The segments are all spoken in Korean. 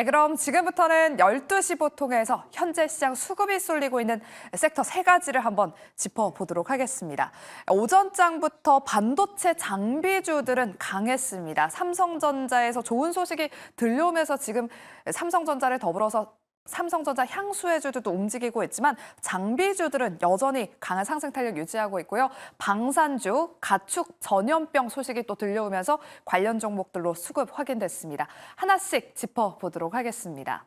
그럼 지금부터는 12시 보통에서 현재 시장 수급이 쏠리고 있는 섹터 세 가지를 한번 짚어보도록 하겠습니다. 오전장부터 반도체 장비주들은 강했습니다. 삼성전자에서 좋은 소식이 들려오면서 지금 삼성전자를 더불어서 삼성전자 향수해주들도 움직이고 있지만 장비주들은 여전히 강한 상승 탄력 유지하고 있고요. 방산주, 가축 전염병 소식이 또 들려오면서 관련 종목들로 수급 확인됐습니다. 하나씩 짚어보도록 하겠습니다.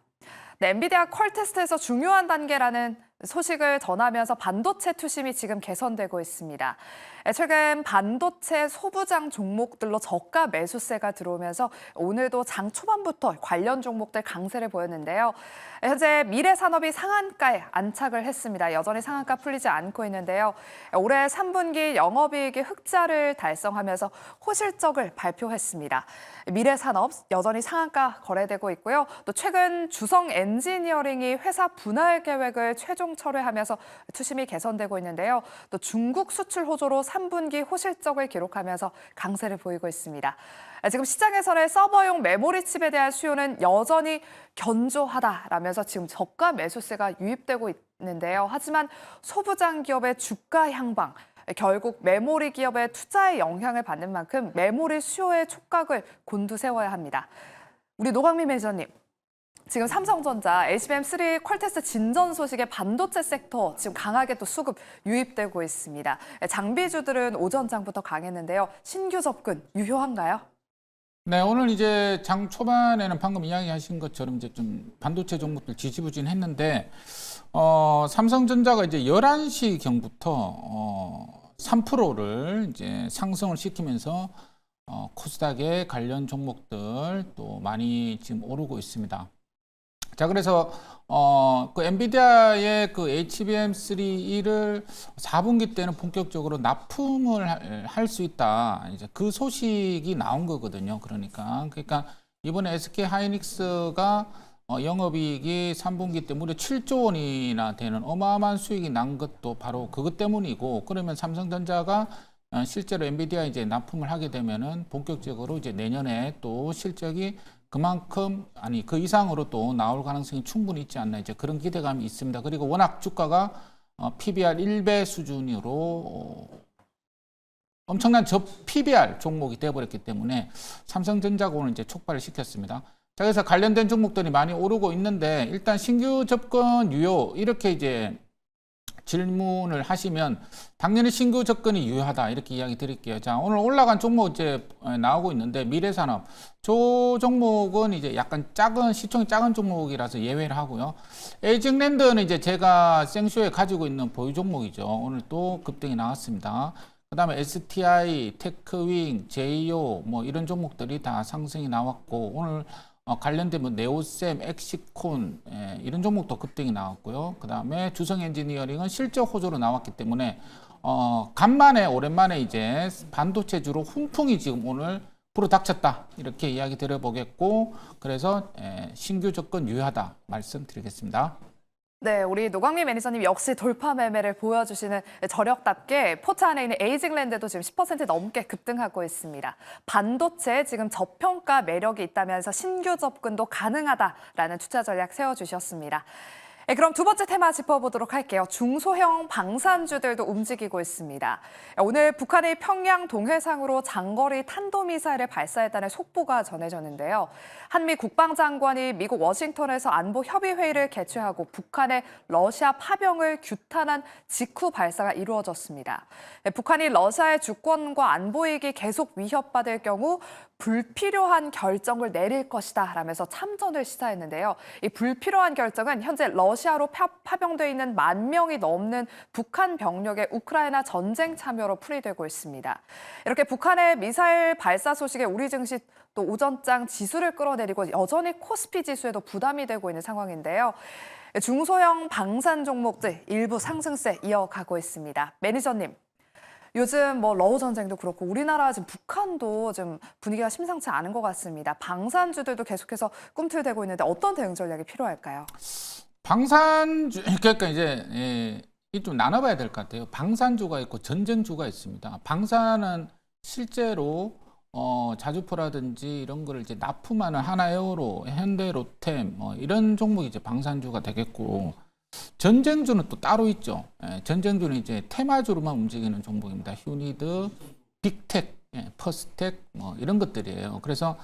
네, 엔비디아 퀄테스트에서 중요한 단계라는 소식을 전하면서 반도체 투심이 지금 개선되고 있습니다. 최근 반도체 소부장 종목들로 저가 매수세가 들어오면서 오늘도 장 초반부터 관련 종목들 강세를 보였는데요. 현재 미래산업이 상한가에 안착을 했습니다. 여전히 상한가 풀리지 않고 있는데요. 올해 3분기 영업이익이 흑자를 달성하면서 호실적을 발표했습니다. 미래산업 여전히 상한가 거래되고 있고요. 또 최근 주성 엔지니어링이 회사 분할 계획을 최종 철회하면서 투심이 개선되고 있는데요. 또 중국 수출 호조로 3분기 호실적을 기록하면서 강세를 보이고 있습니다. 지금 시장에서는 서버용 메모리 칩에 대한 수요는 여전히 견조하다라면서 지금 저가 매수세가 유입되고 있는데요. 하지만 소부장 기업의 주가 향방, 결국 메모리 기업의 투자에 영향을 받는 만큼 메모리 수요의 촉각을 곤두세워야 합니다. 우리 노광민 매니저님. 지금 삼성전자 HBM3 퀄테스트 진전 소식에 반도체 섹터 지금 강하게 또 수급 유입되고 있습니다. 장비주들은 오전장부터 강했는데요. 신규 접근 유효한가요? 네, 오늘 이제 장 초반에는 방금 이야기하신 것처럼 이제 좀 반도체 종목들 지지부진했는데 삼성전자가 이제 11시 경부터 3%를 이제 상승을 시키면서 코스닥의 관련 종목들 또 많이 지금 오르고 있습니다. 자, 그래서 그 엔비디아의 그 HBM3를 4분기 때는 본격적으로 납품을 할 수 있다. 이제 그 소식이 나온 거거든요. 그러니까 이번에 SK 하이닉스가 영업이익이 3분기 때 무려 7조 원이나 되는 어마어마한 수익이 난 것도 바로 그것 때문이고, 그러면 삼성전자가 실제로 엔비디아 이제 납품을 하게 되면은 본격적으로 이제 내년에 또 실적이 그만큼 아니 그 이상으로 또 나올 가능성이 충분히 있지 않나, 이제 그런 기대감이 있습니다. 그리고 워낙 주가가 PBR 1배 수준으로 엄청난 PBR 종목이 되어버렸기 때문에 삼성전자가 오늘 이제 촉발을 시켰습니다. 자, 그래서 관련된 종목들이 많이 오르고 있는데, 일단 신규 접근 유효 이렇게 이제 질문을 하시면 당연히 신규 접근이 유효하다 이렇게 이야기 드릴게요. 자, 오늘 올라간 종목 이제 나오고 있는데, 미래산업 저 종목은 이제 약간 시총이 작은 종목이라서 예외를 하고요. 에이징랜드는 이제 제가 생쇼에 가지고 있는 보유 종목이죠. 오늘 또 급등이 나왔습니다. 그다음에 STI, 테크윙, 제이오 뭐 이런 종목들이 다 상승이 나왔고, 오늘 관련된 뭐 네오셈, 엑시콘 이런 종목도 급등이 나왔고요. 그다음에 주성 엔지니어링은 실적 호조로 나왔기 때문에 간만에 오랜만에 이제 반도체주로 훈풍이 지금 오늘 불어닥쳤다 이렇게 이야기 드려보겠고, 그래서 신규 접근 유효하다 말씀드리겠습니다. 네, 우리 노광민 매니저님 역시 돌파 매매를 보여주시는 저력답게 포차 안에 있는 에이징랜드도 지금 10% 넘게 급등하고 있습니다. 반도체 지금 저평가 매력이 있다면서 신규 접근도 가능하다라는 투자 전략 세워주셨습니다. 그럼 두 번째 테마 짚어보도록 할게요. 중소형 방산주들도 움직이고 있습니다. 오늘 북한이 평양 동해상으로 장거리 탄도미사일을 발사했다는 속보가 전해졌는데요. 한미 국방장관이 미국 워싱턴에서 안보 협의회의를 개최하고 북한의 러시아 파병을 규탄한 직후 발사가 이루어졌습니다. 북한이 러시아의 주권과 안보이익이 계속 위협받을 경우 불필요한 결정을 내릴 것이다 라면서 참전을 시사했는데요. 이 불필요한 결정은 현재 러시아로 파병돼 있는 10,000명이 넘는 북한 병력의 우크라이나 전쟁 참여로 풀이되고 있습니다. 이렇게 북한의 미사일 발사 소식에 우리 증시 또 오전장 지수를 끌어내리고 여전히 코스피 지수에도 부담이 되고 있는 상황인데요. 중소형 방산 종목들 일부 상승세 이어가고 있습니다. 매니저님. 요즘 뭐 러우 전쟁도 그렇고 우리나라 지금 북한도 좀 분위기가 심상치 않은 것 같습니다. 방산주들도 계속해서 꿈틀대고 있는데 어떤 대응 전략이 필요할까요? 방산주 그러니까 이제 좀 나눠봐야 될 것 같아요. 방산주가 있고 전쟁주가 있습니다. 방산은 실제로 자주포라든지 이런 거를 이제 납품하는 하나에어로, 현대, 로템 이런 종목이 이제 방산주가 되겠고, 전쟁주는 또 따로 있죠. 전쟁주는 이제 테마주로만 움직이는 종목입니다. 휴니드, 빅텍, 퍼스텍 이런 것들이에요. 그래서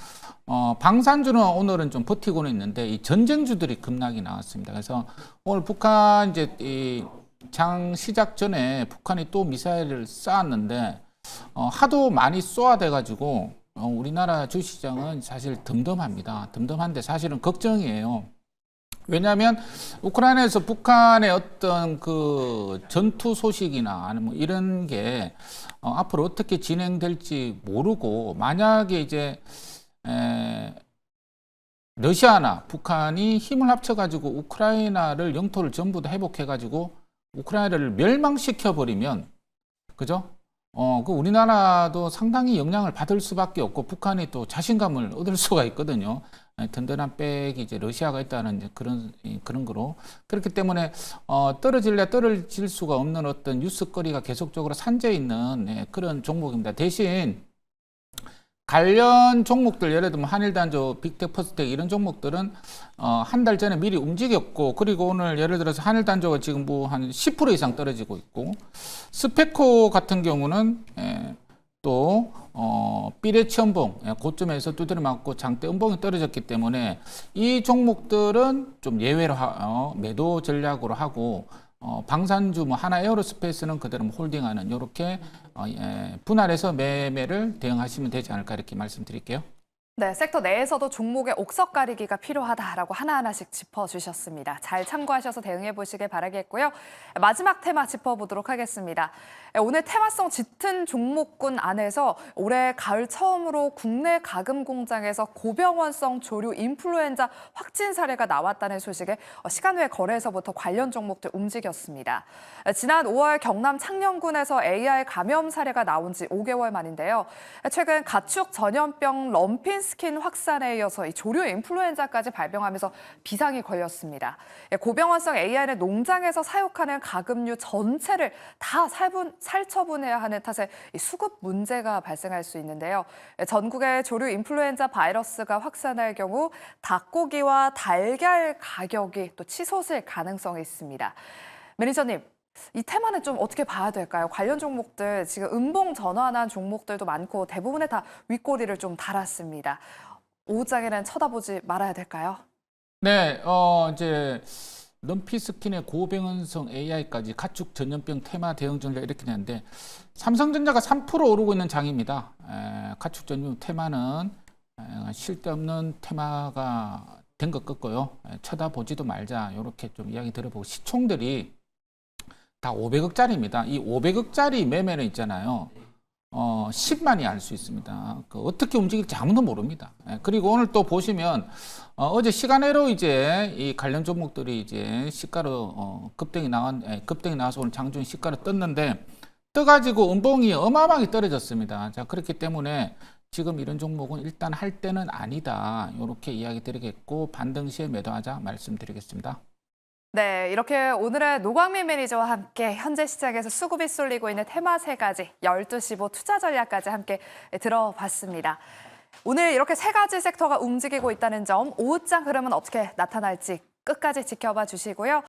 방산주는 오늘은 좀 버티고는 있는데 이 전쟁주들이 급락이 나왔습니다. 그래서 오늘 북한 이제 이 장 시작 전에 북한이 또 미사일을 쐈는데 하도 많이 쏘아대 가지고 우리나라 주시장은 사실 덤덤합니다. 덤덤한데 사실은 걱정이에요. 왜냐하면 우크라이나에서 북한의 어떤 그 전투 소식이나 아니면 뭐 이런 게 앞으로 어떻게 진행될지 모르고, 만약에 이제 러시아나 북한이 힘을 합쳐가지고 우크라이나를 영토를 전부 다 회복해가지고 우크라이나를 멸망시켜 버리면, 그죠? 그 우리나라도 상당히 영향을 받을 수밖에 없고 북한이 또 자신감을 얻을 수가 있거든요. 든든한 백이 이제 러시아가 있다는 이제 그런 거로. 그렇기 때문에 떨어질래 떨어질 수가 없는 어떤 뉴스거리가 계속적으로 산재 있는 그런 종목입니다. 대신 관련 종목들, 예를 들면 한일단조, 빅텍, 퍼스텍 이런 종목들은 한 달 전에 미리 움직였고, 그리고 오늘 예를 들어서 한일단조가 지금 뭐 한 10% 이상 떨어지고 있고, 스페코 같은 경우는 또 삐레치연봉 고점에서 두드려 맞고 장대 음봉이 떨어졌기 때문에 이 종목들은 좀 예외로 매도 전략으로 하고, 방산주 뭐 하나에어로스페이스는 그대로 홀딩하는, 이렇게 분할해서 매매를 대응하시면 되지 않을까, 이렇게 말씀드릴게요. 네, 섹터 내에서도 종목의 옥석 가리기가 필요하다라고 하나하나씩 짚어주셨습니다. 잘 참고하셔서 대응해 보시길 바라겠고요. 마지막 테마 짚어보도록 하겠습니다. 오늘 테마성 짙은 종목군 안에서 올해 가을 처음으로 국내 가금 공장에서 고병원성 조류 인플루엔자 확진 사례가 나왔다는 소식에 시간 외 거래에서부터 관련 종목들 움직였습니다. 지난 5월 경남 창녕군에서 AR 감염 사례가 나온 지 5개월 만인데요. 최근 가축 전염병 럼핀 스킨 확산에 이어서 이 조류 인플루엔자까지 발병하면서 비상이 걸렸습니다. 고병원성 AI는 농장에서 사육하는 가금류 전체를 다 살처분해야 하는 탓에 이 수급 문제가 발생할 수 있는데요. 전국에 조류 인플루엔자 바이러스가 확산할 경우 닭고기와 달걀 가격이 또 치솟을 가능성이 있습니다. 매니저님, 이 테마는 좀 어떻게 봐야 될까요? 관련 종목들 지금 음봉 전환한 종목들도 많고 대부분에 다 윗꼬리를 좀 달았습니다. 오후장에는 쳐다보지 말아야 될까요? 네, 이제 럼피스킨의 고병원성 AI까지 가축 전염병 테마 대응 전략 이렇게 되는데, 삼성전자가 3% 오르고 있는 장입니다. 가축 전염 테마는 쓸데없는 테마가 된 것 같고요. 쳐다보지도 말자, 이렇게 좀 이야기 들어보고, 시총들이 다 500억짜리입니다. 이 500억짜리 매매는 있잖아요. 10만이 알 수 있습니다. 어떻게 움직일지 아무도 모릅니다. 그리고 오늘 또 보시면 어제 시간외로 이제 이 관련 종목들이 이제 시가로 급등이 나와서 오늘 장중 시가로 떴는데, 떠가지고 음봉이 어마어마하게 떨어졌습니다. 자, 그렇기 때문에 지금 이런 종목은 일단 할 때는 아니다, 이렇게 이야기 드리겠고, 반등 시에 매도하자 말씀드리겠습니다. 네, 이렇게 오늘은 노광민 매니저와 함께 현재 시장에서 수급이 쏠리고 있는 테마 3가지, 12시 투자 전략까지 함께 들어봤습니다. 오늘 이렇게 3가지 섹터가 움직이고 있다는 점, 오후장 흐름은 어떻게 나타날지 끝까지 지켜봐 주시고요.